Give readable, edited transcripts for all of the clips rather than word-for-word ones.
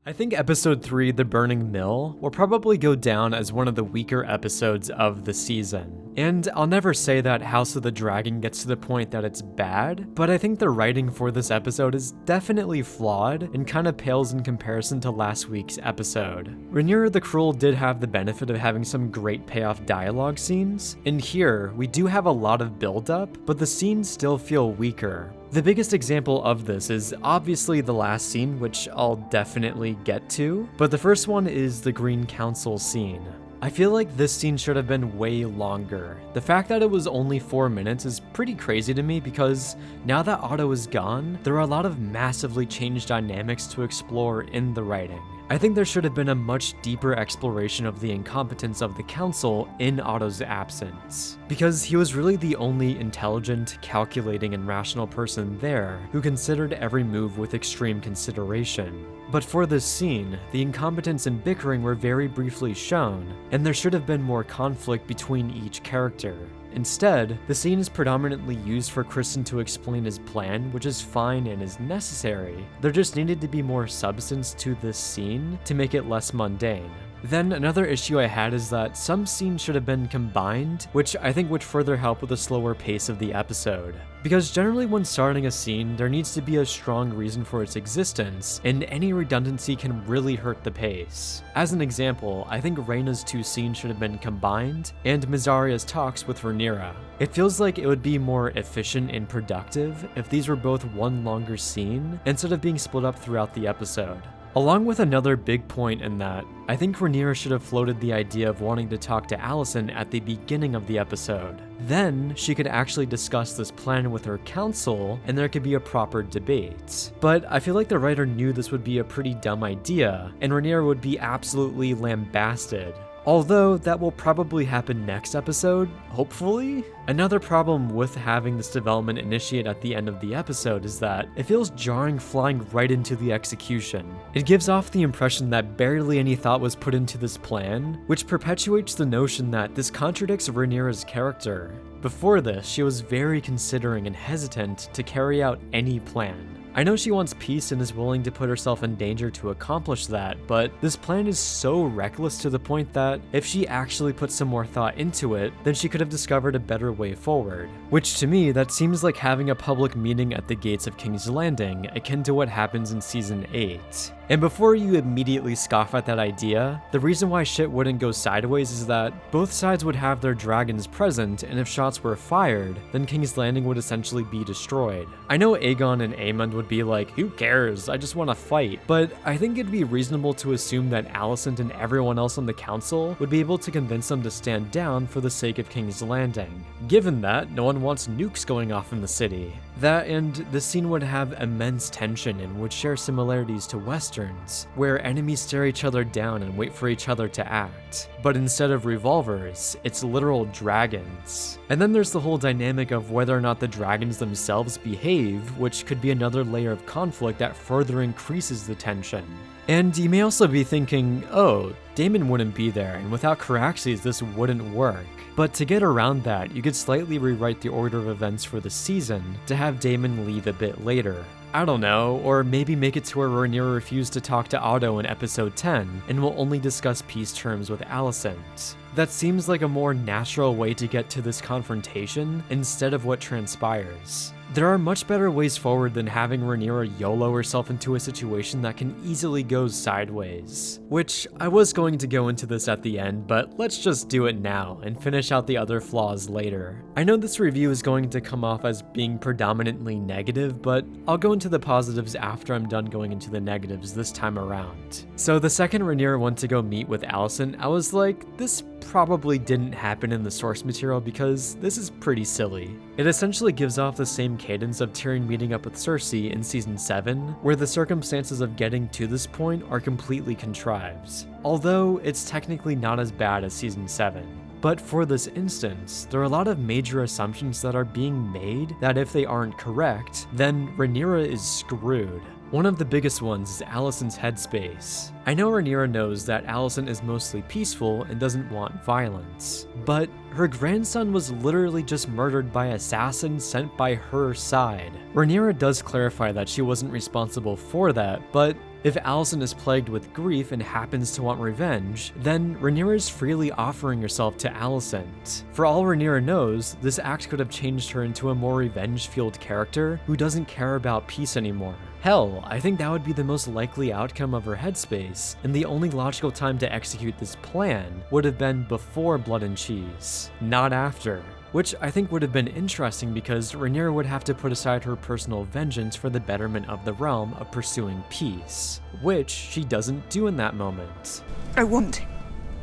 I think episode 3, The Burning Mill, will probably go down as one of the weaker episodes of the season. And I'll never say that House of the Dragon gets to the point that it's bad, but I think the writing for this episode is definitely flawed and kind of pales in comparison to last week's episode. Rhaenyra the Cruel did have the benefit of having some great payoff dialogue scenes, and here we do have a lot of build-up, but the scenes still feel weaker. The biggest example of this is obviously the last scene, which I'll definitely get to, but the first one is the Green Council scene. I feel like this scene should have been way longer. The fact that it was only 4 minutes is pretty crazy to me because now that Otto is gone, there are a lot of massively changed dynamics to explore in the writing. I think there should have been a much deeper exploration of the incompetence of the council in Otto's absence, because he was really the only intelligent, calculating, and rational person there who considered every move with extreme consideration. But for this scene, the incompetence and bickering were very briefly shown, and there should have been more conflict between each character. Instead, the scene is predominantly used for Kristen to explain his plan, which is fine and is necessary. There just needed to be more substance to this scene to make it less mundane. Then another issue I had is that some scenes should have been combined, which I think would further help with the slower pace of the episode. Because generally when starting a scene, there needs to be a strong reason for its existence, and any redundancy can really hurt the pace. As an example, I think Rhaena's 2 scenes should have been combined, and Myzaria's talks with Rhaenyra. It feels like it would be more efficient and productive if these were both one longer scene, instead of being split up throughout the episode. Along with another big point in that, I think Rhaenyra should have floated the idea of wanting to talk to Alicent at the beginning of the episode. Then, she could actually discuss this plan with her council, and there could be a proper debate. But I feel like the writer knew this would be a pretty dumb idea, and Rhaenyra would be absolutely lambasted. Although, that will probably happen next episode, hopefully? Another problem with having this development initiate at the end of the episode is that it feels jarring flying right into the execution. It gives off the impression that barely any thought was put into this plan, which perpetuates the notion that this contradicts Rhaenyra's character. Before this, she was very considering and hesitant to carry out any plan. I know she wants peace and is willing to put herself in danger to accomplish that, but this plan is so reckless to the point that if she actually put some more thought into it, then she could have discovered a better way forward. Which to me, that seems like having a public meeting at the gates of King's Landing, akin to what happens in season 8. And before you immediately scoff at that idea, the reason why shit wouldn't go sideways is that both sides would have their dragons present, and if shots were fired, then King's Landing would essentially be destroyed. I know Aegon and Aemond would be like, who cares, I just want to fight, but I think it'd be reasonable to assume that Alicent and everyone else on the council would be able to convince them to stand down for the sake of King's Landing, given that no one wants nukes going off in the city. That and the scene would have immense tension and would share similarities to Westerns, where enemies stare each other down and wait for each other to act. But instead of revolvers, it's literal dragons. And then there's the whole dynamic of whether or not the dragons themselves behave, which could be another layer of conflict that further increases the tension. And you may also be thinking, oh, Damon wouldn't be there, and without Caraxes this wouldn't work. But to get around that, you could slightly rewrite the order of events for the season to have Damon leave a bit later. I don't know, or maybe make it to where Rhaenyra refused to talk to Otto in episode 10 and will only discuss peace terms with Alicent. That seems like a more natural way to get to this confrontation instead of what transpires. There are much better ways forward than having Rhaenyra YOLO herself into a situation that can easily go sideways. Which, I was going to go into this at the end, but let's just do it now and finish out the other flaws later. I know this review is going to come off as being predominantly negative, but I'll go into the positives after I'm done going into the negatives this time around. So the second Rhaenyra went to go meet with Alicent, I was like, this probably didn't happen in the source material because this is pretty silly. It essentially gives off the same cadence of Tyrion meeting up with Cersei in season 7, where the circumstances of getting to this point are completely contrived. Although it's technically not as bad as season 7. But for this instance, there are a lot of major assumptions that are being made that if they aren't correct, then Rhaenyra is screwed. One of the biggest ones is Alicent's headspace. I know Rhaenyra knows that Alicent is mostly peaceful and doesn't want violence, but her grandson was literally just murdered by assassins sent by her side. Rhaenyra does clarify that she wasn't responsible for that, but If Alicent is plagued with grief and happens to want revenge, then Rhaenyra is freely offering herself to Alicent. For all Rhaenyra knows, this act could have changed her into a more revenge-fueled character who doesn't care about peace anymore. Hell, I think that would be the most likely outcome of her headspace, and the only logical time to execute this plan would have been before Blood and Cheese, not after. Which I think would have been interesting because Rhaenyra would have to put aside her personal vengeance for the betterment of the realm of pursuing peace, which she doesn't do in that moment. I want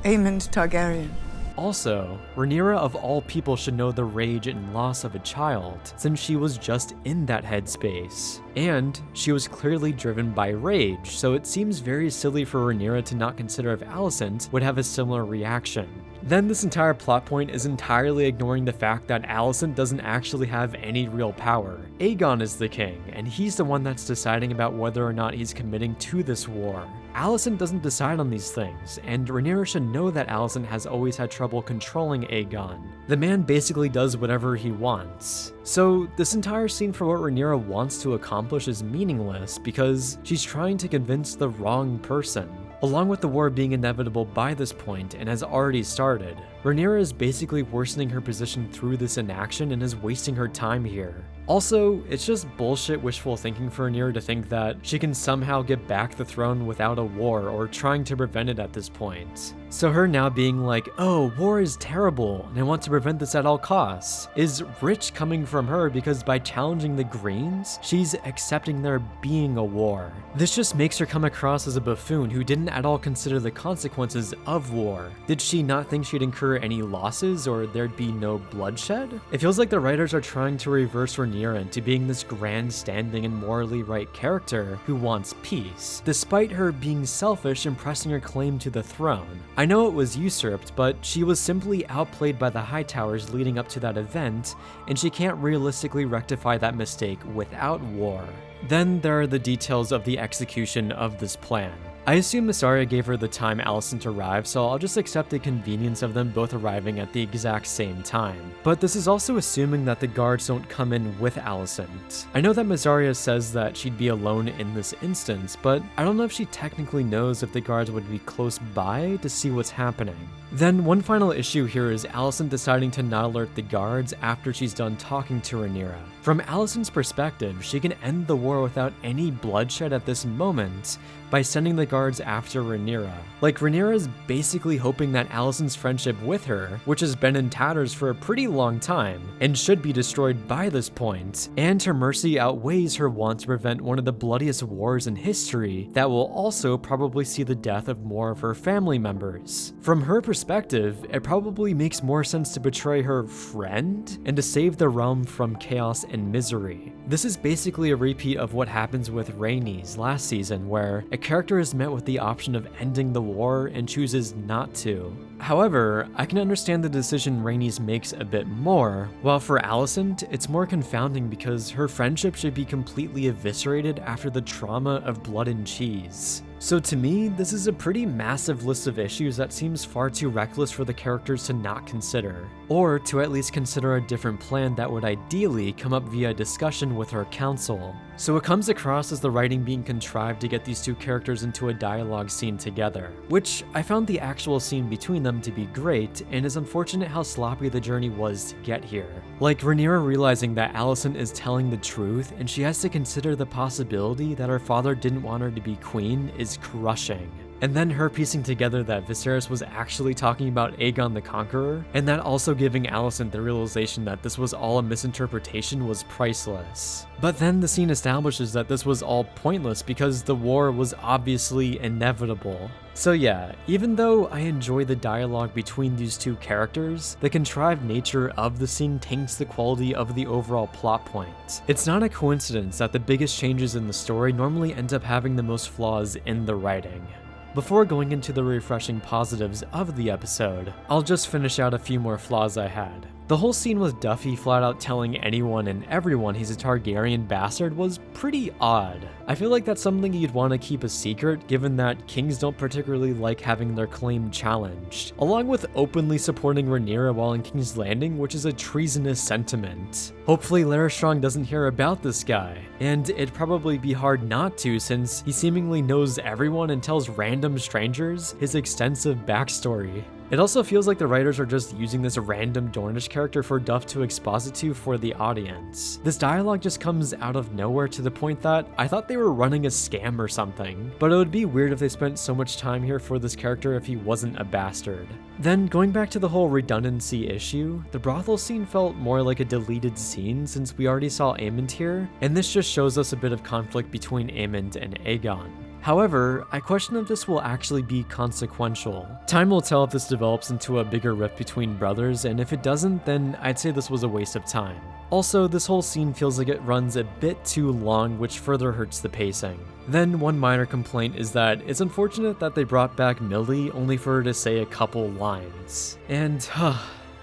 Aemond Targaryen. Also, Rhaenyra of all people should know the rage and loss of a child, since she was just in that headspace. And she was clearly driven by rage, so it seems very silly for Rhaenyra to not consider if Alicent would have a similar reaction. Then this entire plot point is entirely ignoring the fact that Alicent doesn't actually have any real power. Aegon is the king, and he's the one that's deciding about whether or not he's committing to this war. Alicent doesn't decide on these things, and Rhaenyra should know that Alicent has always had trouble controlling Aegon. The man basically does whatever he wants. So this entire scene for what Rhaenyra wants to accomplish is meaningless because she's trying to convince the wrong person. Along with the war being inevitable by this point and has already started, Rhaenyra is basically worsening her position through this inaction and is wasting her time here. Also, it's just bullshit wishful thinking for Rhaenyra to think that she can somehow get back the throne without a war or trying to prevent it at this point. So her now being like, oh, war is terrible and I want to prevent this at all costs, is rich coming from her because by challenging the Greens, she's accepting there being a war. This just makes her come across as a buffoon who didn't at all consider the consequences of war. Did she not think she'd incur any losses or there'd be no bloodshed? It feels like the writers are trying to reverse Rhaenyra into being this grandstanding and morally right character who wants peace, despite her being selfish and pressing her claim to the throne. I know it was usurped, but she was simply outplayed by the Hightowers leading up to that event, and she can't realistically rectify that mistake without war. Then there are the details of the execution of this plan. I assume Mysaria gave her the time Alicent arrived, so I'll just accept the convenience of them both arriving at the exact same time. But this is also assuming that the guards don't come in with Alicent. I know that Mysaria says that she'd be alone in this instance, but I don't know if she technically knows if the guards would be close by to see what's happening. Then one final issue here is Alicent deciding to not alert the guards after she's done talking to Rhaenyra. From Alicent's perspective, she can end the war without any bloodshed at this moment by sending the guards after Rhaenyra. Like, Rhaenyra is basically hoping that Alicent's friendship with her, which has been in tatters for a pretty long time, and should be destroyed by this point, and her mercy outweighs her want to prevent one of the bloodiest wars in history that will also probably see the death of more of her family members. From her perspective, it probably makes more sense to betray her friend and to save the realm from chaos and misery. This is basically a repeat of what happens with Rhaenys last season, where a character is met with the option of ending the war and chooses not to. However, I can understand the decision Rhaenys makes a bit more, while for Alicent, it's more confounding because her friendship should be completely eviscerated after the trauma of Blood and Cheese. So to me, this is a pretty massive list of issues that seems far too reckless for the characters to not consider, or to at least consider a different plan that would ideally come up via discussion with her council. So it comes across as the writing being contrived to get these two characters into a dialogue scene together, which I found the actual scene between them to be great, and is unfortunate how sloppy the journey was to get here. Like Rhaenyra realizing that Alicent is telling the truth and she has to consider the possibility that her father didn't want her to be queen is crushing. And then her piecing together that Viserys was actually talking about Aegon the Conqueror, and that also giving Alicent the realization that this was all a misinterpretation was priceless. But then the scene establishes that this was all pointless because the war was obviously inevitable. So yeah, even though I enjoy the dialogue between these two characters, the contrived nature of the scene taints the quality of the overall plot point. It's not a coincidence that the biggest changes in the story normally end up having the most flaws in the writing. Before going into the refreshing positives of the episode, I'll just finish out a few more flaws I had. The whole scene with Duffy flat out telling anyone and everyone he's a Targaryen bastard was pretty odd. I feel like that's something you'd want to keep a secret, given that kings don't particularly like having their claim challenged, along with openly supporting Rhaenyra while in King's Landing, which is a treasonous sentiment. Hopefully Larys Strong doesn't hear about this guy, and it'd probably be hard not to since he seemingly knows everyone and tells random strangers his extensive backstory. It also feels like the writers are just using this random Dornish character for Duff to exposit to for the audience. This dialogue just comes out of nowhere to the point that I thought they were running a scam or something, but it would be weird if they spent so much time here for this character if he wasn't a bastard. Then, going back to the whole redundancy issue, the brothel scene felt more like a deleted scene since we already saw Aemond here, and this just shows us a bit of conflict between Aemond and Aegon. However, I question if this will actually be consequential. Time will tell if this develops into a bigger rift between brothers, and if it doesn't, then I'd say this was a waste of time. Also, this whole scene feels like it runs a bit too long, which further hurts the pacing. Then, one minor complaint is that it's unfortunate that they brought back Millie only for her to say a couple lines. And,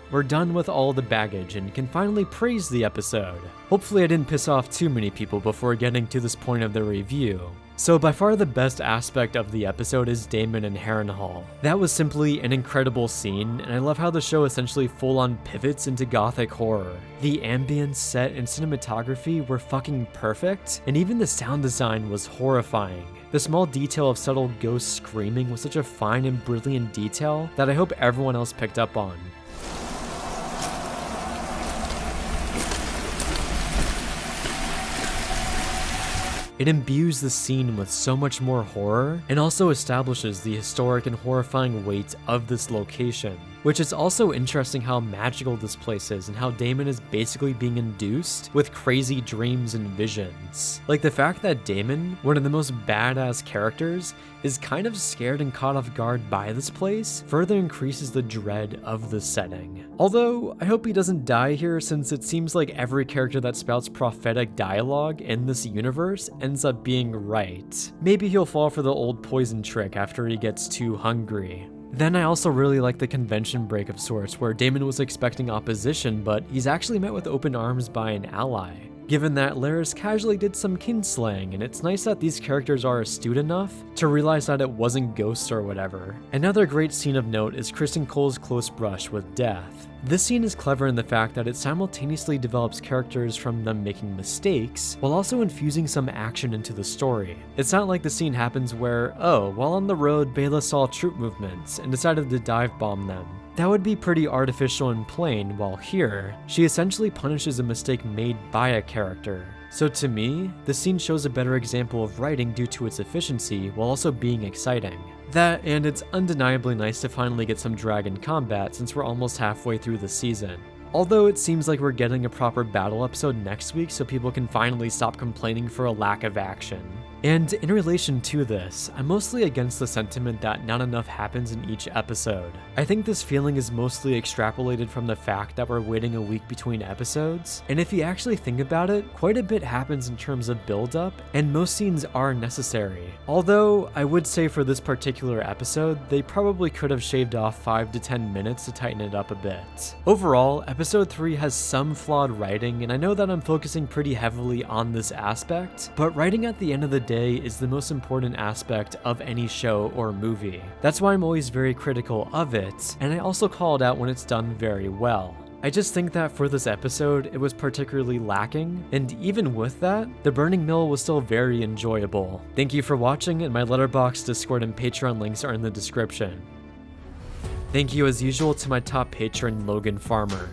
we're done with all the baggage and can finally praise the episode. Hopefully I didn't piss off too many people before getting to this point of the review. So by far the best aspect of the episode is Damon and Harrenhal. That was simply an incredible scene, and I love how the show essentially full-on pivots into gothic horror. The ambience, set, and cinematography were fucking perfect, and even the sound design was horrifying. The small detail of subtle ghosts screaming was such a fine and brilliant detail that I hope everyone else picked up on. It imbues the scene with so much more horror, and also establishes the historic and horrifying weight of this location. Which is also interesting how magical this place is and how Damon is basically being induced with crazy dreams and visions. Like the fact that Damon, one of the most badass characters, is kind of scared and caught off guard by this place further increases the dread of the setting. Although, I hope he doesn't die here since it seems like every character that spouts prophetic dialogue in this universe ends up being right. Maybe he'll fall for the old poison trick after he gets too hungry. Then I also really like the convention break of sorts where Damon was expecting opposition, but he's actually met with open arms by an ally. Given that Larys casually did some kinslaying, and it's nice that these characters are astute enough to realize that it wasn't ghosts or whatever. Another great scene of note is Kristen Cole's close brush with death. This scene is clever in the fact that it simultaneously develops characters from them making mistakes, while also infusing some action into the story. It's not like the scene happens where, oh, while on the road, Bela saw troop movements and decided to dive bomb them. That would be pretty artificial and plain, while here, she essentially punishes a mistake made by a character. So to me, the scene shows a better example of writing due to its efficiency while also being exciting. That, and it's undeniably nice to finally get some dragon combat since we're almost halfway through the season. Although it seems like we're getting a proper battle episode next week so people can finally stop complaining for a lack of action. And in relation to this, I'm mostly against the sentiment that not enough happens in each episode. I think this feeling is mostly extrapolated from the fact that we're waiting a week between episodes, and if you actually think about it, quite a bit happens in terms of build-up, and most scenes are necessary. Although, I would say for this particular episode, they probably could have shaved off 5 to 10 minutes to tighten it up a bit. Overall, episode 3 has some flawed writing, and I know that I'm focusing pretty heavily on this aspect, but writing at the end of the day is the most important aspect of any show or movie. That's why I'm always very critical of it, and I also call it out when it's done very well. I just think that for this episode, it was particularly lacking, and even with that, the Burning Mill was still very enjoyable. Thank you for watching, and my Letterboxd, Discord, and Patreon links are in the description. Thank you as usual to my top patron, Logan Farmer.